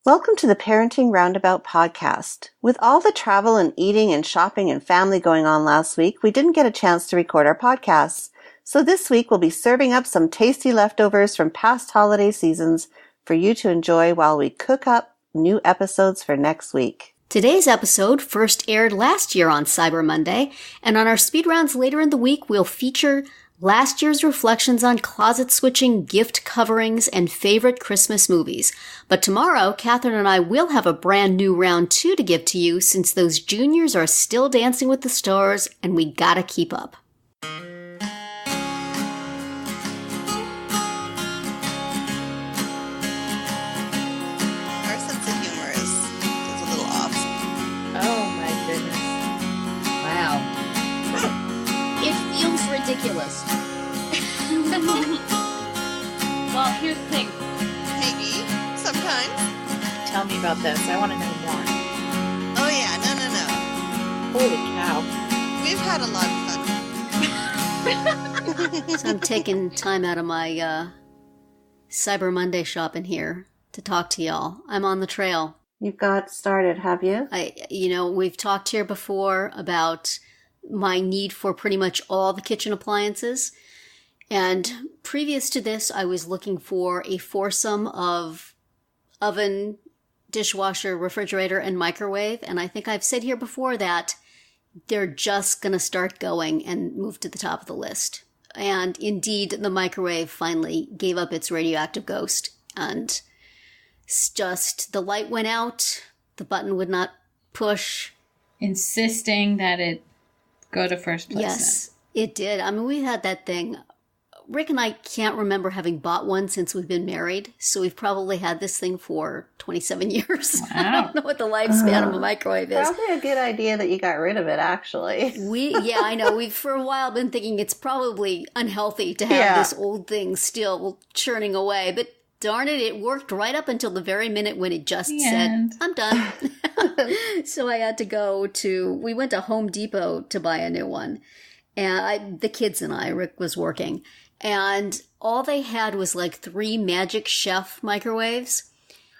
Welcome to the Parenting Roundabout podcast. With all the travel and eating and shopping and family going on last week, we didn't get a chance to record our podcasts. So this week we'll be serving up some tasty leftovers from past holiday seasons for you to enjoy while we cook up new episodes for next week. Today's episode first aired last year on Cyber Monday, and on our speed rounds later in the week, we'll feature last year's reflections on closet switching, gift coverings, and favorite Christmas movies. But tomorrow, Catherine and I will have a brand new round 2 to give to you since those juniors are still dancing with the stars and we gotta keep up. Our sense of humor is a little off. Oh my goodness. Wow. It feels ridiculous. Well, here's the thing. Maybe. Sometimes. Tell me about this. I want to know more. Oh yeah, no. Holy cow. We've had a lot of fun. So I'm taking time out of my Cyber Monday shopping here to talk to y'all. I'm on the trail. You've got started, have you? We've talked here before about my need for pretty much all the kitchen appliances. And previous to this, I was looking for a foursome of oven, dishwasher, refrigerator, and microwave. And I think I've said here before that they're just going to start going and move to the top of the list. And indeed, the microwave finally gave up its radioactive ghost. And it's just, the light went out, the button would not push. Insisting that it go to first place. Yes, it did. I mean, we had that thing. Rick and I can't remember having bought one since we've been married, so we've probably had this thing for 27 years. Wow. I don't know what the lifespan of a microwave is. Probably a good idea that you got rid of it, actually. I know. We've for a while been thinking it's probably unhealthy to have this old thing still churning away, but darn it, it worked right up until the very minute when it just said, I'm done. So I had to we went to Home Depot to buy a new one. And the kids and I, Rick was working. And all they had was like 3 Magic Chef microwaves.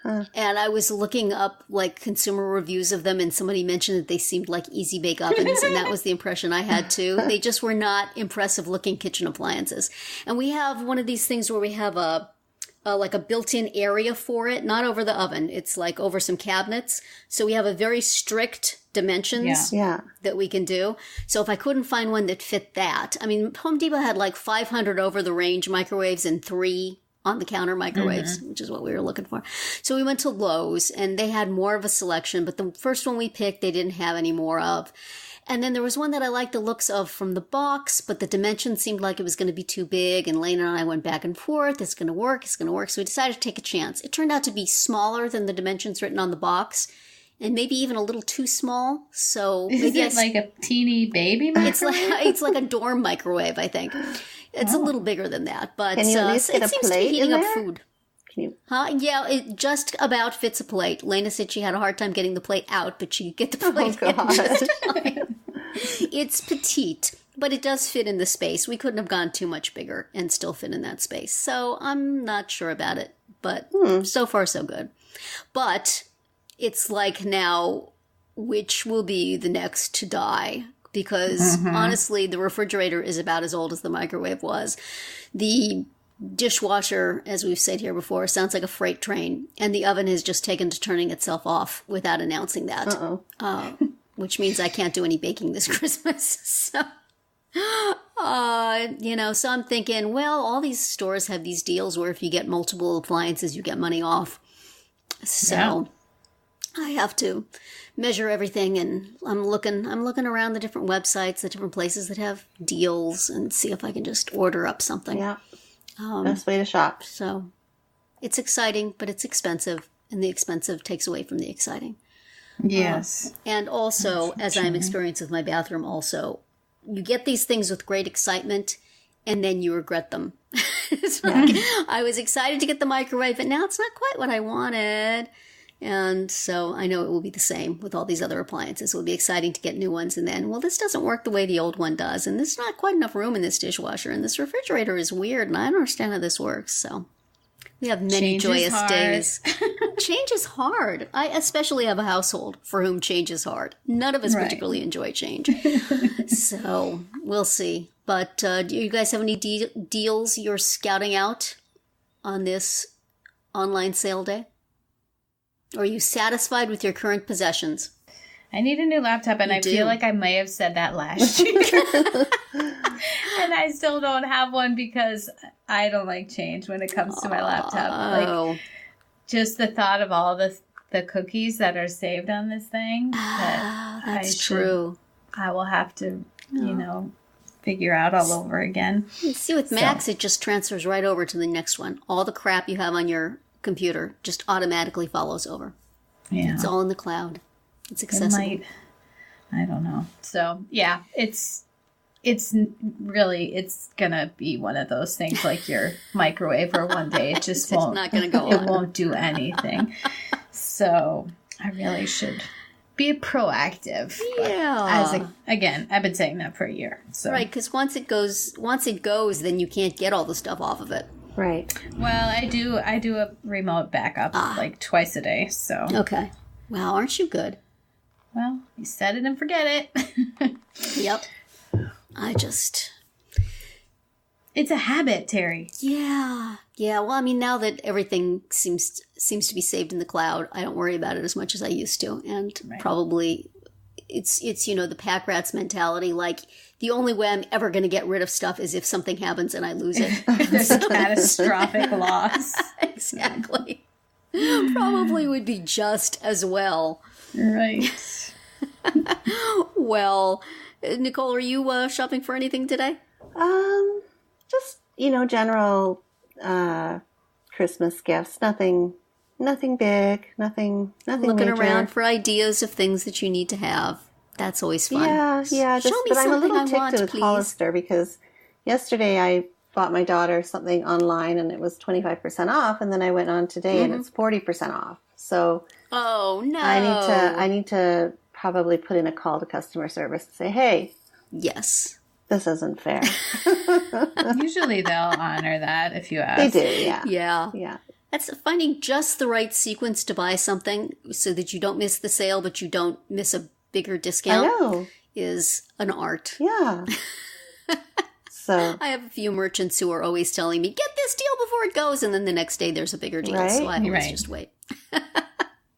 Huh. And I was looking up like consumer reviews of them, and somebody mentioned that they seemed like easy bake ovens, and that was the impression I had too. They just were not impressive looking kitchen appliances. And we have one of these things where we have like a built-in area for it, not over the oven. It's like over some cabinets. So we have a very strict dimensions that we can do. So if I couldn't find one that fit that, I mean, Home Depot had like 500 over the range microwaves and 3 on the counter microwaves, which is what we were looking for. So we went to Lowe's and they had more of a selection, but the first one we picked, they didn't have any more of. And then there was one that I liked the looks of from the box, but the dimensions seemed like it was going to be too big. And Lane and I went back and forth. It's going to work. It's going to work. So we decided to take a chance. It turned out to be smaller than the dimensions written on the box, and maybe even a little too small. So is it like a teeny baby microwave? It's like a dorm microwave, I think. It's a little bigger than that, but Can you at least get it a seems to plate be heating in up there? food. Can you? Yeah, it just about fits a plate. Lena said she had a hard time getting the plate out, but she could get the plate in just fine. It's petite, but it does fit in the space. We couldn't have gone too much bigger and still fit in that space. So I'm not sure about it, but so far so good. But it's like now, which will be the next to die? Because honestly, the refrigerator is about as old as the microwave was. The dishwasher, as we've said here before, sounds like a freight train, and the oven has just taken to turning itself off without announcing that. Which means I can't do any baking this Christmas. So, so I'm thinking, well, all these stores have these deals where if you get multiple appliances, you get money off. So I have to measure everything, and I'm looking around the different websites, the different places that have deals, and see if I can just order up something. Yeah. Best way to shop. So it's exciting, but it's expensive, and the expensive takes away from the exciting. Yes. And also, as I'm experiencing with my bathroom also, you get these things with great excitement, and then you regret them. It's like, I was excited to get the microwave, but now it's not quite what I wanted. And so I know it will be the same with all these other appliances. It will be exciting to get new ones, and then, well, this doesn't work the way the old one does, and there's not quite enough room in this dishwasher, and this refrigerator is weird, and I don't understand how this works. So We have many joyous days. Change is hard. I especially have a household for whom change is hard. None of us particularly enjoy change. So we'll see. But do you guys have any deals you're scouting out on this online sale day? Or are you satisfied with your current possessions? I need a new laptop, and I feel like I may have said that last year. And I still don't have one because I don't like change when it comes to my laptop. Like, just the thought of all the cookies that are saved on this thing. That's true. I will have to, figure out all over again. See, with Macs, it just transfers right over to the next one. All the crap you have on your computer just automatically follows over. Yeah. It's all in the cloud. It's accessible. I don't know. So, yeah, it's gonna be one of those things like your microwave, or one day it just won't. Not gonna go on. It won't do anything. So I really should be proactive. Yeah. Again, I've been saying that for a year. So. Right, because once it goes, then you can't get all the stuff off of it. Right. Well, I do a remote backup like twice a day. So. Okay. Wow, aren't you good? Well, you set it and forget it. Yep. It's a habit, Terri. Yeah. Yeah. Well, I mean, now that everything seems to be saved in the cloud, I don't worry about it as much as I used to. And probably it's the pack rats mentality. Like, the only way I'm ever going to get rid of stuff is if something happens and I lose it. There's a catastrophic loss. Exactly. Probably would be just as well. Right. Well, Nicole, are you shopping for anything today? Just, general Christmas gifts. Nothing big, nothing Looking major. around for ideas of things that you need to have. That's always fun. Yeah. But I'm a little ticked with please. Hollister because yesterday I bought my daughter something online and it was 25% off, and then I went on today and it's 40% off. So oh no, I need to probably put in a call to customer service and say, hey, yes, this isn't fair. Usually they'll honor that if you ask. They do, yeah. That's finding just the right sequence to buy something so that you don't miss the sale, but you don't miss a bigger discount. I know. Is an art. Yeah. So I have a few merchants who are always telling me, get this deal before it goes, and then the next day there's a bigger deal. Right? So I always just wait.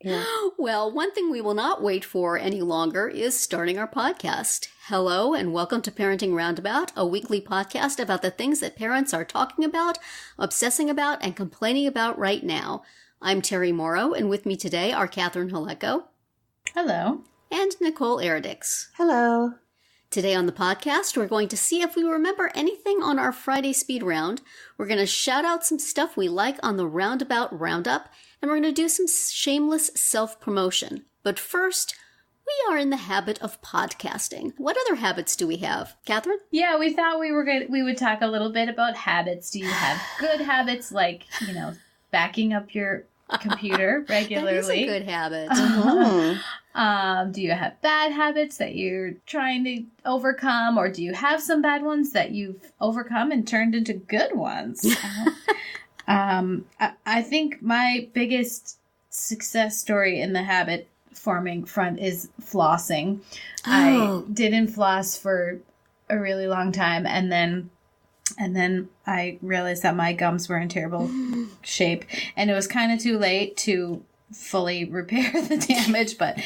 Yeah. Well, one thing we will not wait for any longer is starting our podcast. Hello and welcome to Parenting Roundabout, a weekly podcast about the things that parents are talking about, obsessing about, and complaining about right now. I'm Terri Morrow, and with me today are Catherine Haleko. Hello. And Nicole Eredics. Hello. Today on the podcast, we're going to see if we remember anything on our Friday speed round. We're going to shout out some stuff we like on the Roundabout Roundup, and we're going to do some shameless self-promotion. But first, we are in the habit of podcasting. What other habits do we have? Catherine? Yeah, we thought we would talk a little bit about habits. Do you have good habits like, backing up your computer regularly? That is a good habit. Do you have bad habits that you're trying to overcome, or do you have some bad ones that you've overcome and turned into good ones? I think my biggest success story in the habit forming front is flossing. I didn't floss for a really long time, and then I realized that my gums were in terrible shape, and it was kind of too late to fully repair the damage, but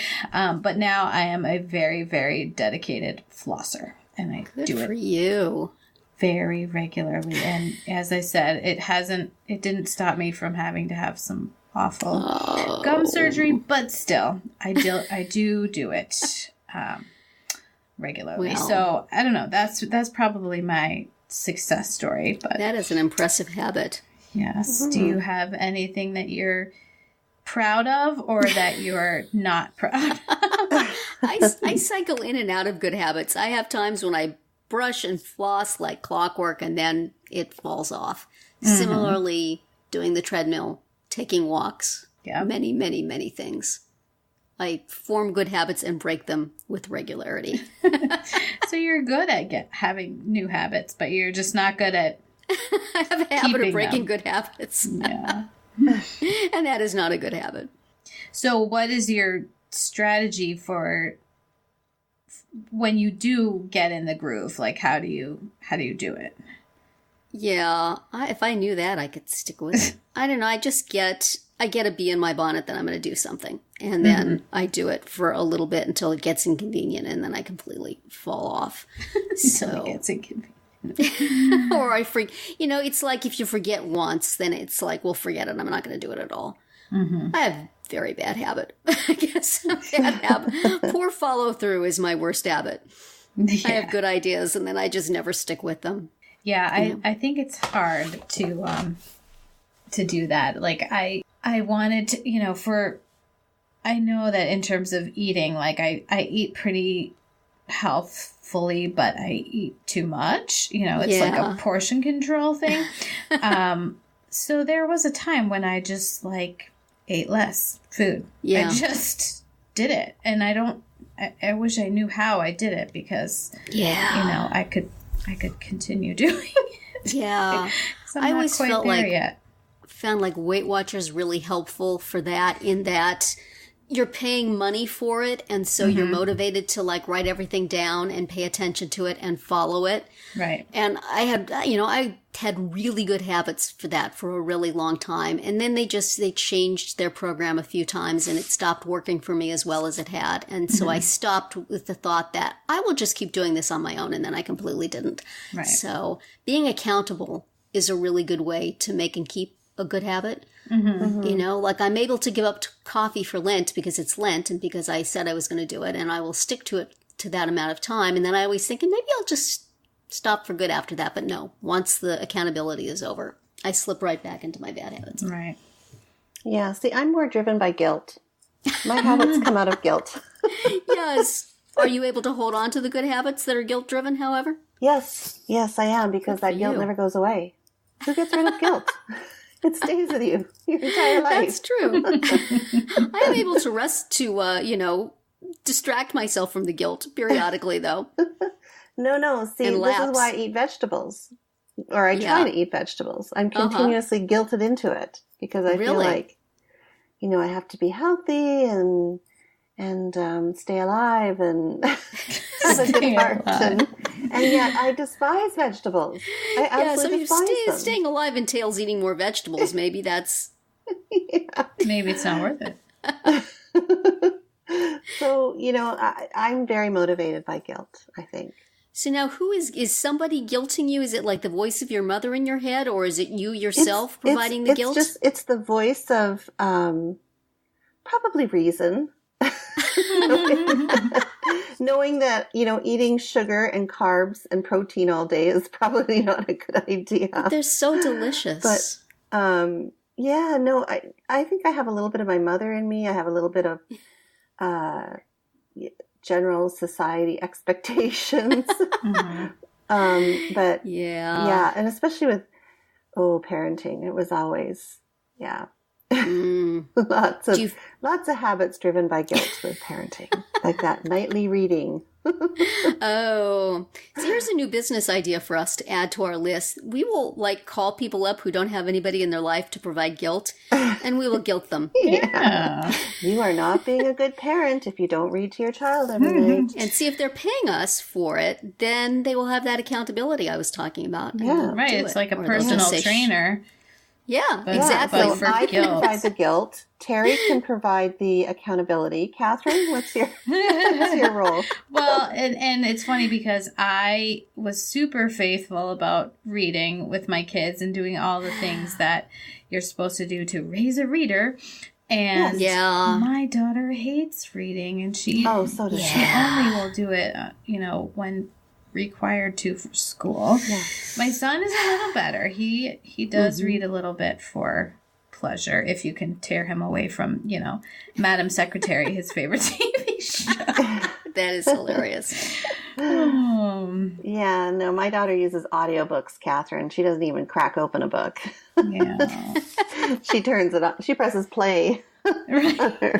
now I am a very, very dedicated flosser, and I do it for you very regularly. And as I said, it didn't stop me from having to have some awful gum surgery, but still, I do it regularly. Well, so I don't know. That's probably my success story. But that is an impressive habit. Yes. Mm-hmm. Do you have anything that you're proud of, or that you're not proud of? I cycle in and out of good habits. I have times when I brush and floss like clockwork, and then it falls off. Mm-hmm. Similarly, doing the treadmill, taking walks, many, many, many things. I form good habits and break them with regularity. So you're good at having new habits, but you're just not good at I have a habit of breaking good habits. Yeah. And that is not a good habit. So what is your strategy for when you do get in the groove? Like, how do you do it? Yeah, if I knew that, I could stick with it. I don't know. I get a bee in my bonnet that I'm going to do something. And then I do it for a little bit until it gets inconvenient, and then I completely fall off. So It's inconvenient. or I freak. It's like if you forget once, then it's like, well, forget it. I'm not going to do it at all. Mm-hmm. I have very bad habit. I guess bad habit. Poor follow through is my worst habit. Yeah. I have good ideas, and then I just never stick with them. Yeah, I think it's hard to do that. Like I wanted to, I know that in terms of eating, like I eat pretty healthfully, but I eat too much. It's like a portion control thing. So there was a time when I just ate less food. Yeah. I just did it. And I wish I knew how I did it because, I could continue doing it. Yeah. I always found Weight Watchers really helpful for that, in that you're paying money for it, and so you're motivated to write everything down and pay attention to it and follow it. Right. And I had really good habits for that for a really long time, and then they changed their program a few times, and it stopped working for me as well as it had. And so I stopped with the thought that I will just keep doing this on my own, and then I completely didn't. Right. So being accountable is a really good way to make and keep a good habit. I'm able to give up coffee for Lent because it's Lent and because I said I was going to do it, and I will stick to it to that amount of time. And then I always think, maybe I'll just stop for good after that. But no, once the accountability is over, I slip right back into my bad habits. Right. Yeah. See, I'm more driven by guilt. My habits come out of guilt. Yes. Are you able to hold on to the good habits that are guilt driven, however? Yes. Yes, I am, because that guilt never goes away. Who gets rid of guilt? It stays with you your entire life. That's true. I am able to distract myself from the guilt periodically, though. No. See, this is why I eat vegetables. Or I try to eat vegetables. I'm continuously guilted into it because I feel like, I have to be healthy and stay alive and have a good heart. And yet I despise vegetables. I absolutely despise them. Staying alive entails eating more vegetables. Maybe that's... Maybe it's not worth it. So, I'm very motivated by guilt, I think. So now is somebody guilting you? Is it like the voice of your mother in your head, or is it you yourself providing the guilt? It's the voice of probably reason. Knowing that, eating sugar and carbs and protein all day is probably not a good idea. But they're so delicious. But, I think I have a little bit of my mother in me. I have a little bit of general society expectations. But and especially with parenting, it was always lots of habits driven by guilt with parenting, like that nightly reading. So here's a new business idea for us to add to our list. We will call people up who don't have anybody in their life to provide guilt, and we will guilt them. Yeah. You are not being a good parent if you don't read to your child every night. And see, if they're paying us for it, then they will have that accountability I was talking about. Yeah, right. It's like a personal trainer. Yeah, exactly. So I can provide the guilt. Terri can provide the accountability. Catherine, what's your role? Well, and it's funny because I was super faithful about reading with my kids and doing all the things that you're supposed to do to raise a reader. And my daughter hates reading, and she only will do it, when required to for school. Yeah. My son is a little better. He does read a little bit for pleasure, if you can tear him away from, Madam Secretary, his favorite TV show. That is hilarious. Yeah, no, my daughter uses audiobooks, Catherine. She doesn't even crack open a book. Yeah. She turns it on. She presses play on her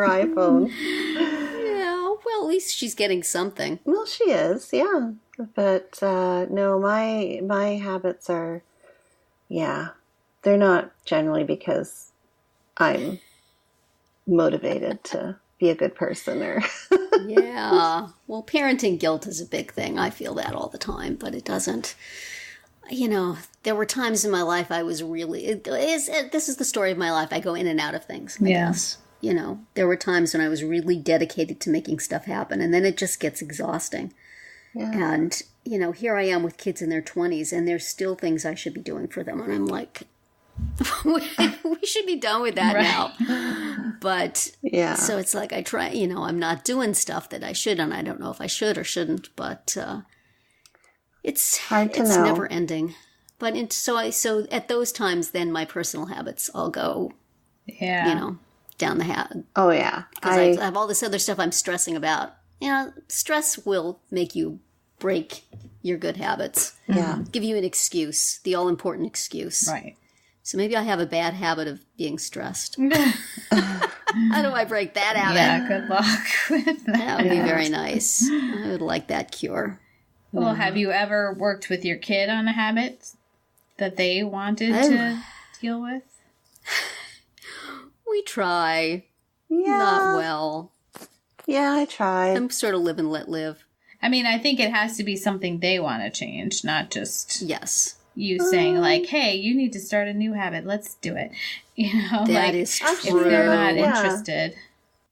iPhone. Well, at least she's getting something. Well, she is, yeah. But no, my habits are, they're not generally because I'm motivated to be a good person or. Yeah. Well, parenting guilt is a big thing. I feel that all the time, but it doesn't. There were times in my life I was really. This is the story of my life. I go in and out of things. I guess. There were times when I was really dedicated to making stuff happen, and then it just gets exhausting. Yeah. And, here I am with kids in their 20s, and there's still things I should be doing for them. And I'm like, we should be done with that now. But, so it's like I try, I'm not doing stuff that I should, and I don't know if I should or shouldn't, but it's hard to know. It's never ending. But so at those times, then my personal habits all go, down the hat. Oh, yeah. Because I have all this other stuff I'm stressing about. Stress will make you break your good habits. Yeah. Give you an excuse, the all-important excuse. Right. So maybe I have a bad habit of being stressed. How do I break that habit? Yeah, good luck with that. That would be very nice. I would like that cure. Well, have you ever worked with your kid on a habit that they wanted to deal with? We try. Yeah. Not well. Yeah, I tried. I'm sort of live and let live. I mean, I think it has to be something they want to change, not just you saying like, hey, you need to start a new habit. Let's do it. That is true. If they're not interested.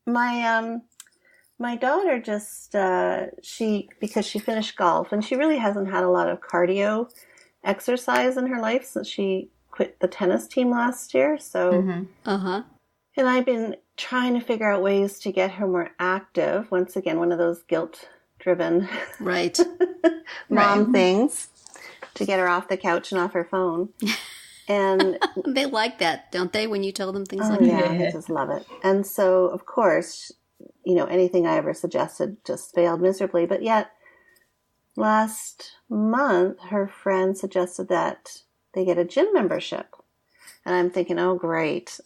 My daughter just, because she finished golf, and she really hasn't had a lot of cardio exercise in her life since she quit the tennis team last year. So, and I've been trying to figure out ways to get her more active. Once again, one of those guilt-driven mom things to get her off the couch and off her phone. And they like that, don't they, when you tell them things like that? Yeah, they just love it. And so, of course, anything I ever suggested just failed miserably. But yet, last month, her friend suggested that they get a gym membership. And I'm thinking, oh, great.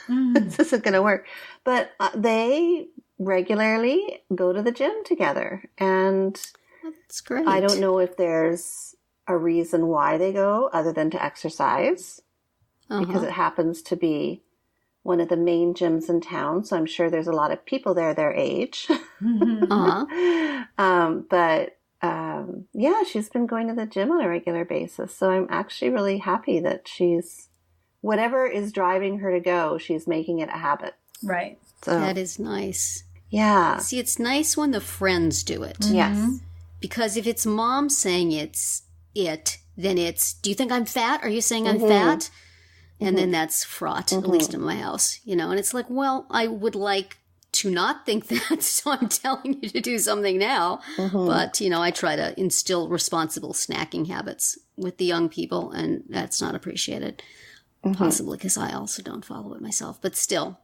This isn't going to work. But they regularly go to the gym together. And that's great. I don't know if there's a reason why they go other than to exercise. Because it happens to be one of the main gyms in town. So I'm sure there's a lot of people there their age. But she's been going to the gym on a regular basis. So I'm actually really happy that whatever is driving her to go, she's making it a habit. Right. So that is nice. Yeah. See, it's nice when the friends do it. Yes. Because if it's mom saying then it's, do you think I'm fat? Are you saying I'm fat? And then that's fraught, at least in my house, and it's like, well, I would like to not think that, so I'm telling you to do something now. But, I try to instill responsible snacking habits with the young people, and that's not appreciated, possibly because I also don't follow it myself. But still,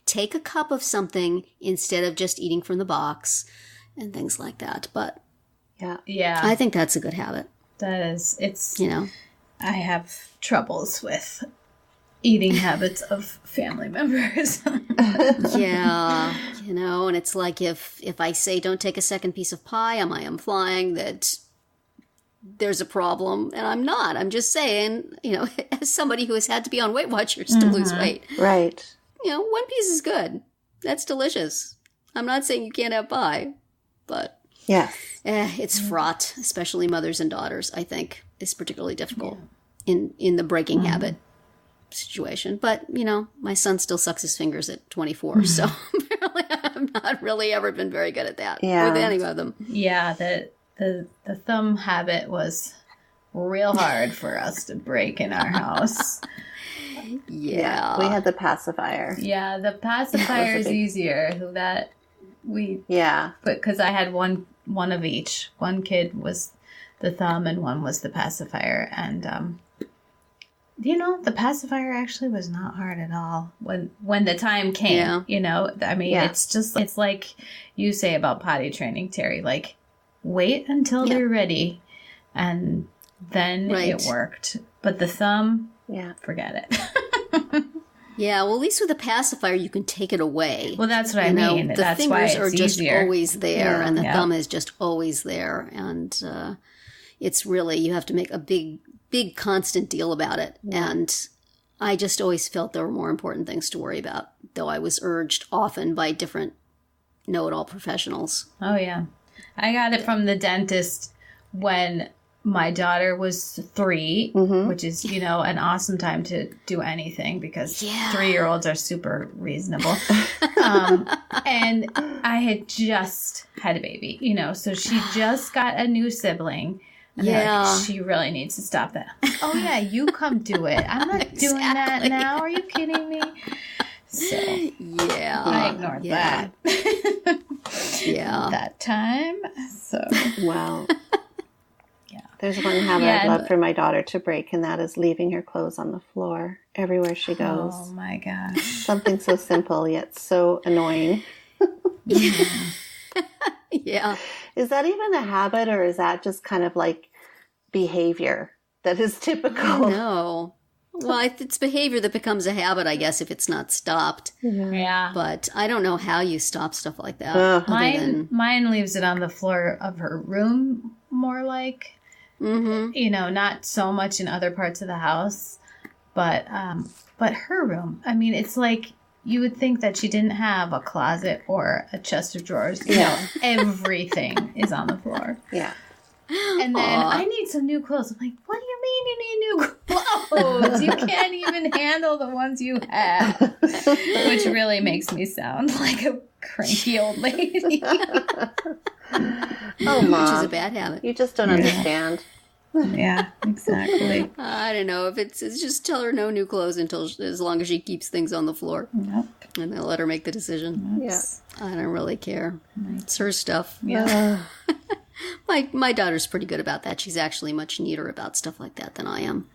take a cup of something instead of just eating from the box and things like that. But yeah, I think that's a good habit. That is, I have troubles with eating habits of family members. Yeah, and it's like if I say don't take a second piece of pie, am I implying that there's a problem? And I'm not. I'm just saying, as somebody who has had to be on Weight Watchers to lose weight. Right. One piece is good. That's delicious. I'm not saying you can't have pie, but it's fraught, especially mothers and daughters, I think, is particularly difficult in the breaking habit situation. But, my son still sucks his fingers at 24, so I've not really ever been very good at that with any of them. Yeah, the thumb habit was real hard for us to break in our house. Yeah. We had the pacifier. Yeah, the pacifier is easier. But because I had one of each. One kid was the thumb and one was the pacifier. And, the pacifier actually was not hard at all when the time came, it's like you say about potty training, Terri, like wait until they're ready and then it worked. But the thumb, forget it. Yeah, well, at least with a pacifier, you can take it away. Well, that's what I mean. The that's fingers why are just easier. always there, and the thumb is just always there. And it's really, you have to make a big, big constant deal about it. Yeah. And I just always felt there were more important things to worry about, though I was urged often by different know-it-all professionals. Oh, yeah. I got it from the dentist when my daughter was 3, which is, an awesome time to do anything because 3-year-olds are super reasonable. And I had just had a baby, so she just got a new sibling. And like, she really needs to stop that. Oh, yeah, you come do it. I'm not doing that now. Are you kidding me? So, I ignored that. That time. So, wow. There's one habit I'd love for my daughter to break, and that is leaving her clothes on the floor everywhere she goes. Oh, my gosh. Something so simple, yet so annoying. Yeah. Is that even a habit, or is that just kind of like behavior that is typical? No. Well, it's behavior that becomes a habit, I guess, if it's not stopped. Yeah. But I don't know how you stop stuff like that. Mine leaves it on the floor of her room, more like. Not so much in other parts of the house, but her room. I mean, it's like you would think that she didn't have a closet or a chest of drawers. Everything is on the floor. Yeah. And then I need some new clothes. I'm like, what do you mean you need new clothes? You can't even handle the ones you have. Which really makes me sound like a cranky old lady. Oh, Mom. Which is a bad habit. You just don't understand. Yeah, exactly. I don't know. If it's just tell her no new clothes as long as she keeps things on the floor. Yep. And they'll let her make the decision. Yeah. I don't really care. It's her stuff. Yeah. My daughter's pretty good about that. She's actually much neater about stuff like that than I am.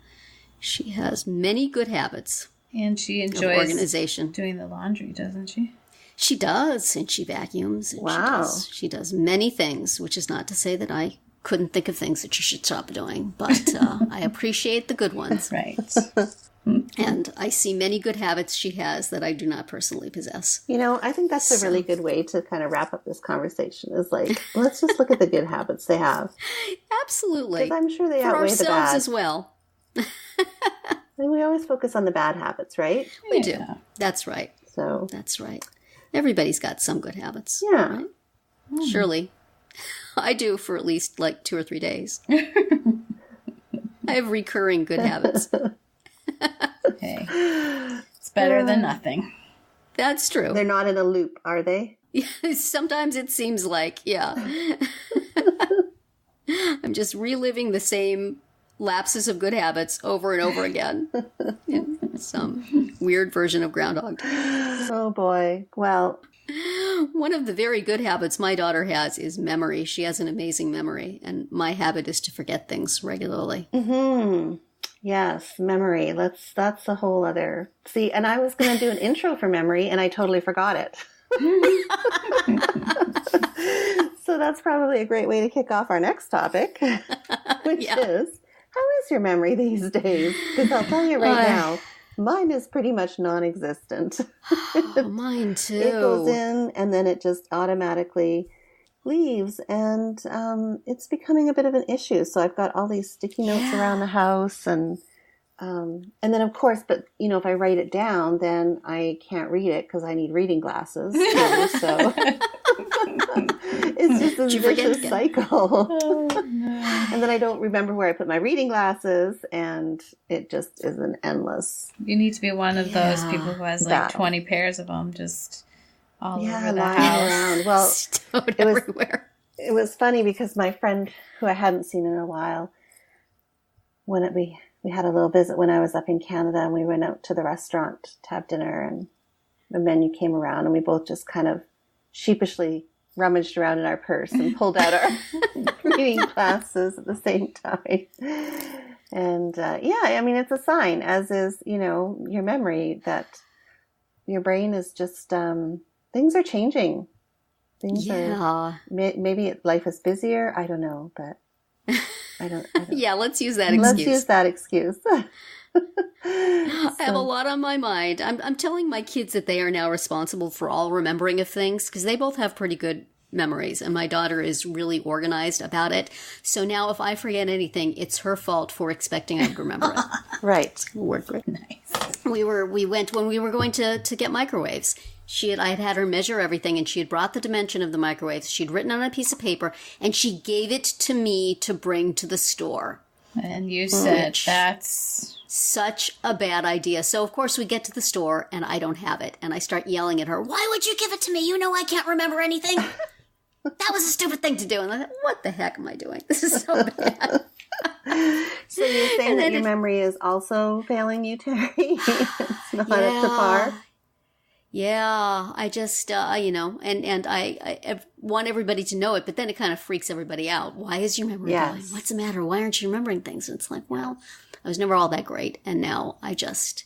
She has many good habits. And she enjoys organization. Doing the laundry, doesn't she? She does, and she vacuums. And she does many things, which is not to say that I couldn't think of things that she should stop doing, but I appreciate the good ones. Right. And I see many good habits she has that I do not personally possess. I think that's a really good way to kind of wrap up this conversation is like, let's just look at the good habits they have. Absolutely. Because I'm sure they For outweigh the bad. ourselves as well. And we always focus on the bad habits, right? We do. That's right. So that's right. Everybody's got some good habits. Yeah. Right? Surely. I do for at least like 2 or 3 days. I have recurring good habits. Hey, it's better than nothing. That's true. They're not in a loop, are they? Sometimes it seems like, I'm just reliving the same lapses of good habits over and over again in some weird version of Groundhog Day. Oh boy. Well, one of the very good habits my daughter has is memory. She has an amazing memory, and my habit is to forget things regularly. Yes, memory. That's a whole other. See, and I was going to do an intro for memory, and I totally forgot it. So that's probably a great way to kick off our next topic, which is, how is your memory these days? Because I'll tell you right now, mine is pretty much non-existent. Mine too. It goes in and then it just automatically leaves, and it's becoming a bit of an issue. So I've got all these sticky notes around the house, and then of course, but if I write it down, then I can't read it because I need reading glasses. So it's just a vicious cycle. Oh, no. And then I don't remember where I put my reading glasses, and it just is an endless. You need to be one of those people who has like 20 pairs of them just all over the house. Around. Well, everywhere. It was funny because my friend who I hadn't seen in a while, we had a little visit when I was up in Canada, and we went out to the restaurant to have dinner, and the menu came around, and we both just kind of sheepishly rummaged around in our purse and pulled out our reading glasses at the same time. And I mean, it's a sign, as is, your memory, that your brain is just, things are changing. Things are, maybe life is busier. I don't know, but I don't. Yeah, let's use that excuse. Let's use that excuse. I have a lot on my mind. I'm telling my kids that they are now responsible for all remembering of things because they both have pretty good memories, and my daughter is really organized about it. So now if I forget anything, it's her fault for expecting I would remember it. Right. Worked great. Nice. We went when we were going to get microwaves. I had her measure everything, and she had brought the dimension of the microwaves. She'd written on a piece of paper, and she gave it to me to bring to the store. And you said that's such a bad idea. So, of course, we get to the store, and I don't have it. And I start yelling at her, "Why would you give it to me? You know I can't remember anything." That was a stupid thing to do. And I thought, what the heck am I doing? This is so bad. So you're saying that your memory is also failing you, Terri? It's not up to par? Yeah, I just, and I want everybody to know it, but then it kind of freaks everybody out. Why is your memory going? What's the matter? Why aren't you remembering things? And it's like, well, I was never all that great, and now I just,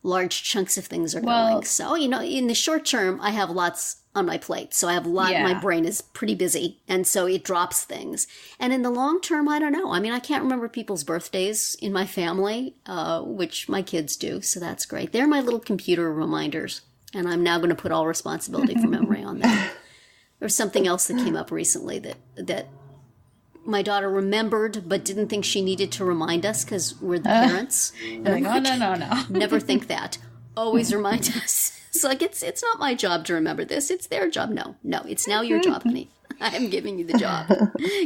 large chunks of things are going. So, in the short term, I have lots on my plate. So I have my brain is pretty busy, and so it drops things. And in the long term, I don't know. I mean, I can't remember people's birthdays in my family, which my kids do, so that's great. They're my little computer reminders. And I'm now going to put all responsibility for memory on them. There's something else that came up recently that my daughter remembered but didn't think she needed to remind us because we're the parents. No. Never think that. Always remind us. It's like, it's not my job to remember this. It's their job. No, it's now your job, honey. I'm giving you the job.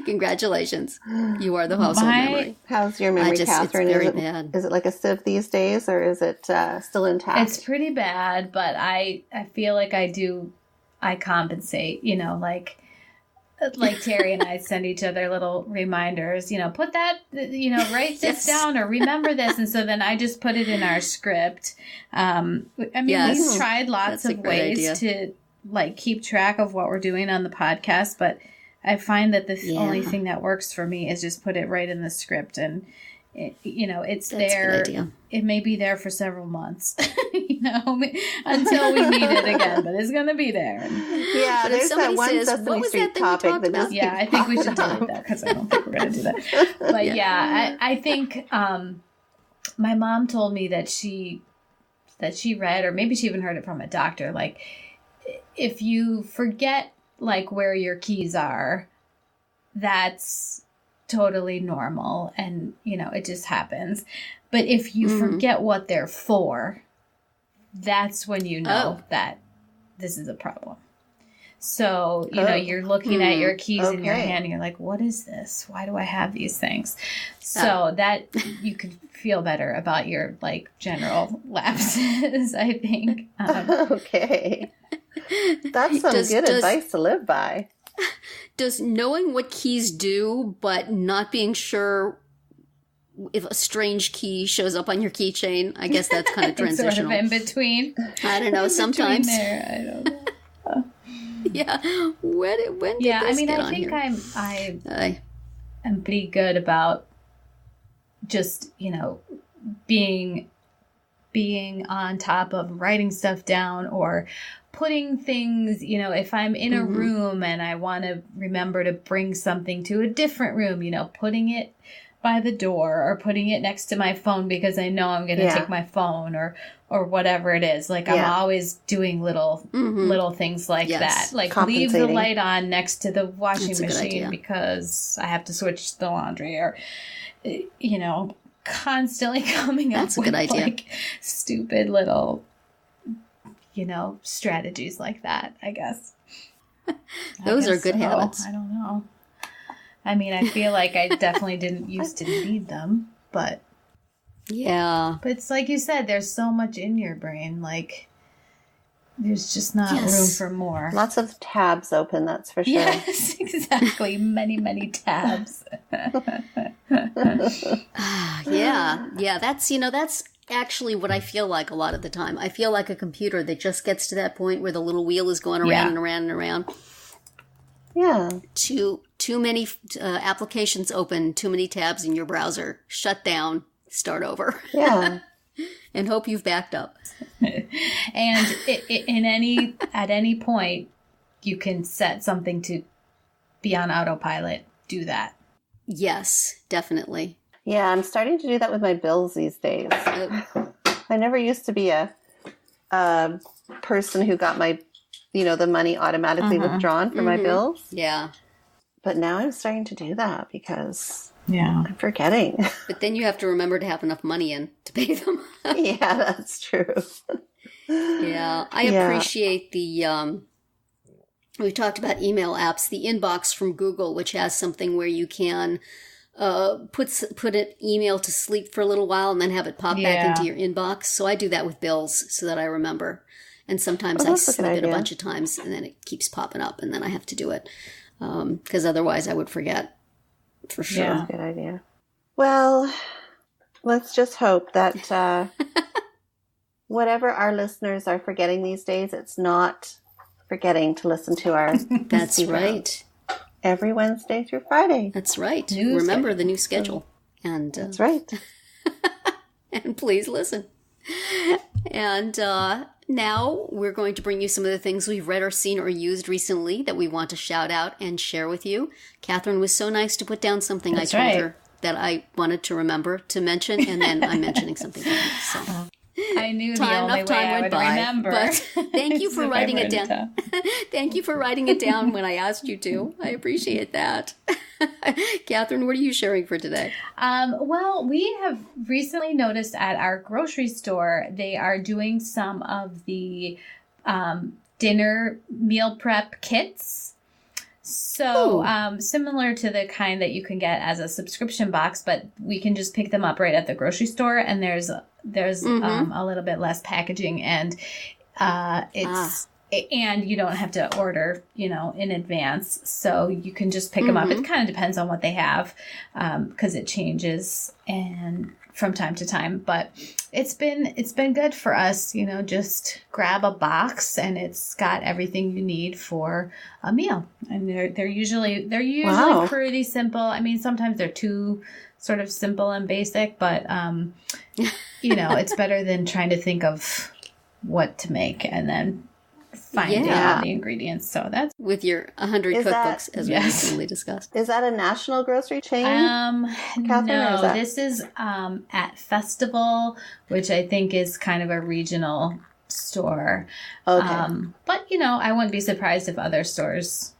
Congratulations. You are the household memory. How's your memory, Catherine? It's very bad. Is it like a sieve these days, or is it still intact? It's pretty bad, but I feel like I compensate, like Terri and I send each other little reminders, put that, write this down or remember this. And so then I just put it in our script. We've tried lots of ways to keep track of what we're doing on the podcast, but I find that the only thing that works for me is just put it right in the script, and it's there. It may be there for several months, until we need it again, but it's going to be there. Yeah, but there's that one Sesame Street topic that just I think we should delete that because I don't think we're going to do that. But I think my mom told me that she read, or maybe she even heard it from a doctor, if you forget where your keys are, that's totally normal, and it just happens. But if you forget what they're for, that's when you know that this is a problem. So you're looking at your keys in your hand, and you're like, what is this? Why do I have these things? So that you can feel better about your general lapses, I think. Okay. That's some good advice to live by. Does knowing what keys do, but not being sure if a strange key shows up on your keychain, I guess that's kind of transitional. Sort of in between. I don't know. Sometimes. There, I don't know. Yeah. When did this get on here? I am pretty good about just being on top of writing stuff down or putting things, if I'm in a room and I want to remember to bring something to a different room, putting it by the door or putting it next to my phone because I know I'm going to take my phone or whatever it is. I'm always doing little things like that. Leave the light on next to the washing machine because I have to switch the laundry, or, constantly coming up with stupid little strategies like that, I guess. Those are good habits. I don't know. I mean, I feel like I definitely didn't used to need them, but yeah. But it's like you said, there's so much in your brain, there's just not room for more. Lots of tabs open, that's for sure. Yes, exactly. Many, many tabs. Yeah, that's actually what I feel like a lot of the time. I feel like a computer that just gets to that point where the little wheel is going around and around and around. Yeah. Too many applications open, too many tabs in your browser. Shut down, start over. Yeah. And hope you've backed up. And at any point, you can set something to be on autopilot. Do that. Yes, definitely. Yeah, I'm starting to do that with my bills these days. I never used to be a person who got my, the money automatically withdrawn for my bills. Yeah. But now I'm starting to do that because I'm forgetting. But then you have to remember to have enough money in to pay them. Yeah, that's true. Yeah, I appreciate the, we talked about email apps, the inbox from Google, which has something where you can put an email to sleep for a little while and then have it pop back into your inbox. So I do that with bills so that I remember. And sometimes I sleep it a bunch of times and then it keeps popping up and then I have to do it. Because otherwise I would forget for sure. Yeah, good idea. Well, let's just hope that whatever our listeners are forgetting these days, it's not forgetting to listen to our That's right. Every Wednesday through Friday. That's right. Remember the new schedule. And that's right. And please listen. And now we're going to bring you some of the things we've read or seen or used recently that we want to shout out and share with you. Catherine was so nice to put down something I told her that I wanted to remember to mention, and then I'm mentioning something else. So. I knew the only way I would remember. But thank you for writing it down. Thank you for writing it down when I asked you to. I appreciate that. Catherine, what are you sharing for today? Well, we have recently noticed at our grocery store, they are doing some of the dinner meal prep kits. So similar to the kind that you can get as a subscription box, but we can just pick them up right at the grocery store, and there's a little bit less packaging, and and you don't have to order, in advance. So you can just pick them up. It kind of depends on what they have, because it changes and from time to time. But it's been good for us, just grab a box and it's got everything you need for a meal. And they're usually pretty simple. I mean, sometimes they're too sort of simple and basic, but it's better than trying to think of what to make and then find out the ingredients. So that's with your 100 cookbooks, as we recently discussed. Is that a national grocery chain? Catherine, no, this is at Festival, which I think is kind of a regional store. Okay. But I wouldn't be surprised if other stores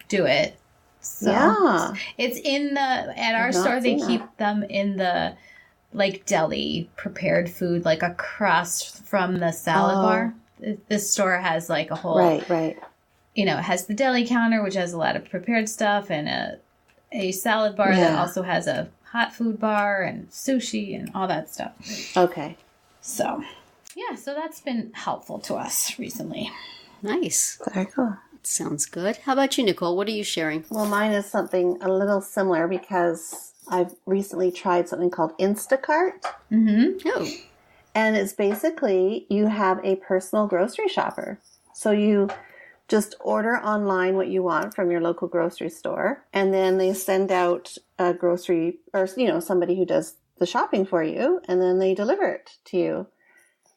do it. So it's at our store. They keep them in the deli prepared food, across from the salad bar. This store has a whole right. It has the deli counter, which has a lot of prepared stuff, and a salad bar that also has a hot food bar and sushi and all that stuff. Okay. So that's been helpful to us recently. Nice. Very cool. Sounds good. How about you, Nicole? What are you sharing? Well, mine is something a little similar because I've recently tried something called Instacart. Mm-hmm. Oh. And it's basically you have a personal grocery shopper. So you just order online what you want from your local grocery store, and then they send out a grocery or somebody who does the shopping for you, and then they deliver it to you.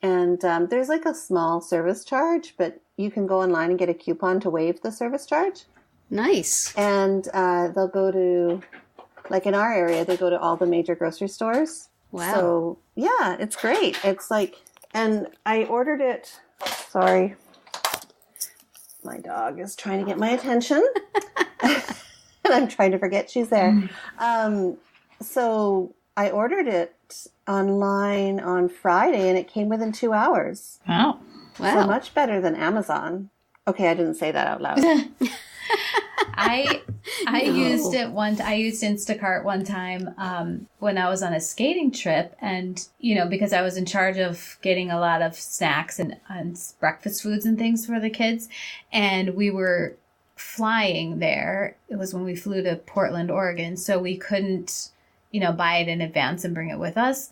And there's a small service charge, but you can go online and get a coupon to waive the service charge. Nice. And they'll go to, in our area, they go to all the major grocery stores. Wow. So, yeah, it's great. It's and I ordered it. Sorry. My dog is trying to get my attention. And I'm trying to forget she's there. So I ordered it online on Friday, and it came within 2 hours. Wow. So much better than Amazon. Okay, I didn't say that out loud. I used it I used Instacart one time when I was on a skating trip, and because I was in charge of getting a lot of snacks and breakfast foods and things for the kids, and we were flying there. It was when we flew to Portland, Oregon, so we couldn't buy it in advance and bring it with us.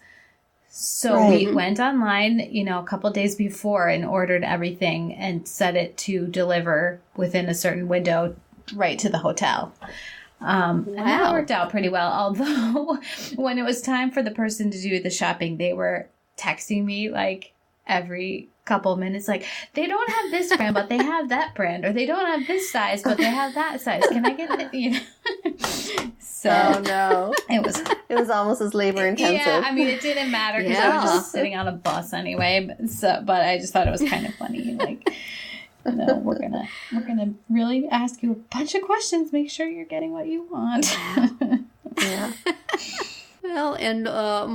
So we went online, a couple of days before and ordered everything and set it to deliver within a certain window right to the hotel. And that worked out pretty well. Although when it was time for the person to do the shopping, they were texting me every couple minutes, they don't have this brand, but they have that brand, or they don't have this size, but they have that size. Can I get it? So no, it was almost as labor intensive. Yeah, I mean, it didn't matter because I was just sitting on a bus anyway. But I just thought it was kind of funny. Like, no, we're gonna really ask you a bunch of questions. Make sure you're getting what you want. Yeah. Well, and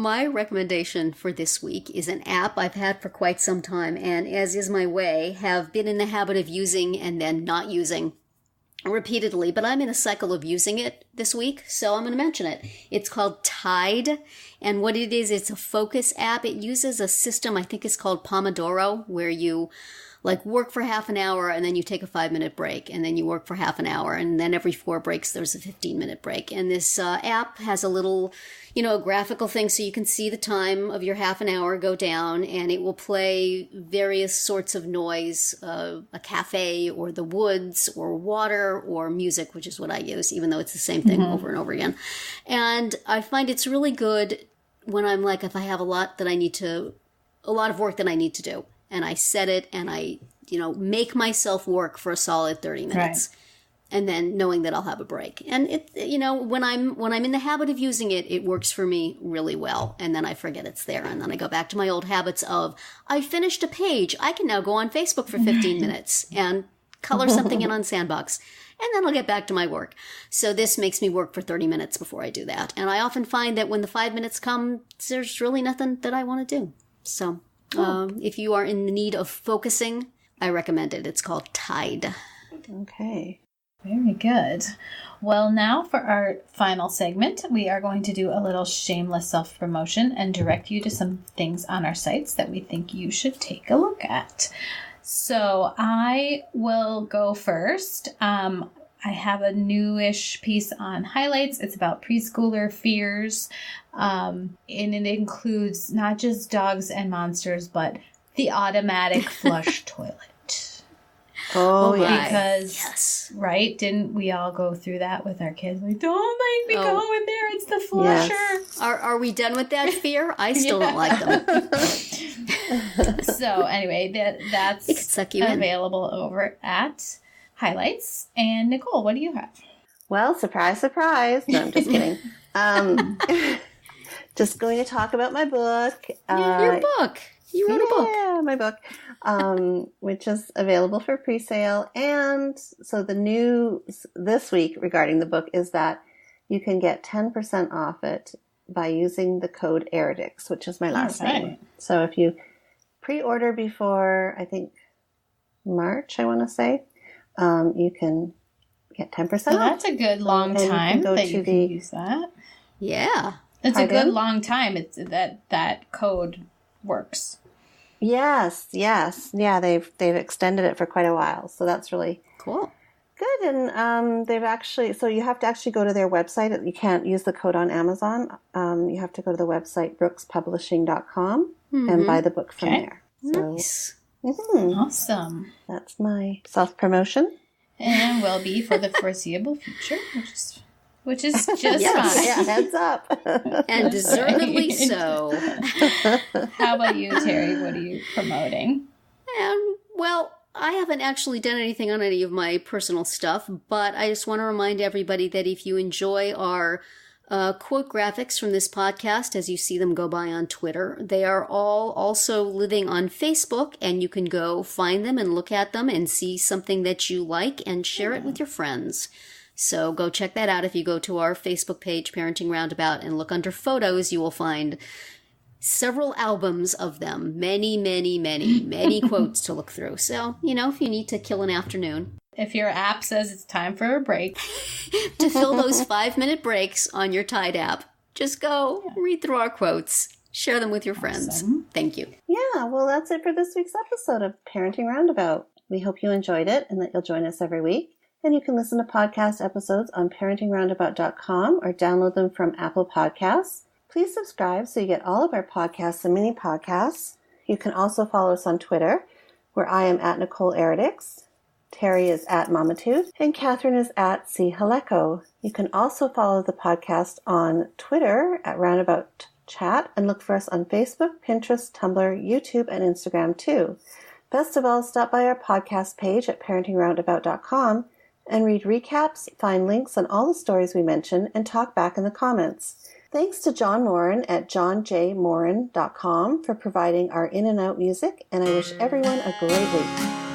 my recommendation for this week is an app I've had for quite some time, and as is my way, have been in the habit of using and then not using repeatedly, but I'm in a cycle of using it this week, so I'm going to mention it. It's called Tide, and what it is, it's a focus app. It uses a system, I think it's called Pomodoro, where you work for half an hour and then you take a 5-minute break, and then you work for half an hour, and then every 4 breaks there's a 15-minute break. And this app has a little, a graphical thing so you can see the time of your half an hour go down, and it will play various sorts of noise, a cafe or the woods or water or music, which is what I use, even though it's the same thing over and over again. And I find it's really good when I'm if I have a lot of work that I need to do. And I set it and I, make myself work for a solid 30 minutes. Right. And then knowing that I'll have a break. And it, when I'm in the habit of using it, it works for me really well. And then I forget it's there. And then I go back to my old habits of, I finished a page. I can now go on Facebook for 15 minutes and color something in on Sandbox. And then I'll get back to my work. So this makes me work for 30 minutes before I do that. And I often find that when the 5 minutes come, there's really nothing that I want to do. So if you are in the need of focusing, I recommend it. It's called Tide. Okay. Very good. Well, now for our final segment, we are going to do a little shameless self-promotion and direct you to some things on our sites that we think you should take a look at. So I will go first. I have a newish piece on highlights. It's about preschooler fears. And it includes not just dogs and monsters, but the automatic flush toilet. Oh, yeah. Because, right? Didn't we all go through that with our kids? Like, don't make me go in there. It's the flusher. Yes. Are we done with that fear? I still don't like them. So anyway, that's available over at Highlights. And Nicole, what do you have? Well, surprise, surprise. No, I'm just kidding. Just going to talk about my book. Your book. You wrote a book. Yeah, my book, which is available for pre-sale. And so the news this week regarding the book is that you can get 10% off it by using the code Eredics, which is my last name. So if you pre-order before, I think, March, I want to say, you can get 10% off. So that's a good long time that you can use that. Yeah. It's a good long time. It's that code works. Yes. Yeah, they've extended it for quite a while. So that's really cool. Good. And they've actually, so you have to actually go to their website. You can't use the code on Amazon. You have to go to the website brookespublishing.com and buy the book from there. So, nice. Awesome. That's my self-promotion. And will be for the foreseeable future, which is just fine. Yeah, heads up. And deservedly so. How about you, Terri? What are you promoting? Well, I haven't actually done anything on any of my personal stuff, but I just want to remind everybody that if you enjoy our quote graphics from this podcast as you see them go by on Twitter, they are all also living on Facebook, and you can go find them and look at them and see something that you like and share it with your friends. So go check that out. If you go to our Facebook page, Parenting Roundabout, and look under photos, you will find several albums of them. Many, many, many, many quotes to look through. So, if you need to kill an afternoon. If your app says it's time for a break. To fill those 5-minute breaks on your Tide app, just go read through our quotes. Share them with your friends. Awesome. Thank you. Yeah, well, that's it for this week's episode of Parenting Roundabout. We hope you enjoyed it and that you'll join us every week. And you can listen to podcast episodes on parentingroundabout.com or download them from Apple Podcasts. Please subscribe so you get all of our podcasts and mini podcasts. You can also follow us on Twitter, where I am at Nicole Eredics, Terri is at Mamatude, and Catherine is at C. Haleko. You can also follow the podcast on Twitter at Roundabout Chat and look for us on Facebook, Pinterest, Tumblr, YouTube, and Instagram too. Best of all, stop by our podcast page at parentingroundabout.com and read recaps, find links on all the stories we mention, and talk back in the comments. Thanks to John Moran at johnjmoran.com for providing our in and out music, and I wish everyone a great week.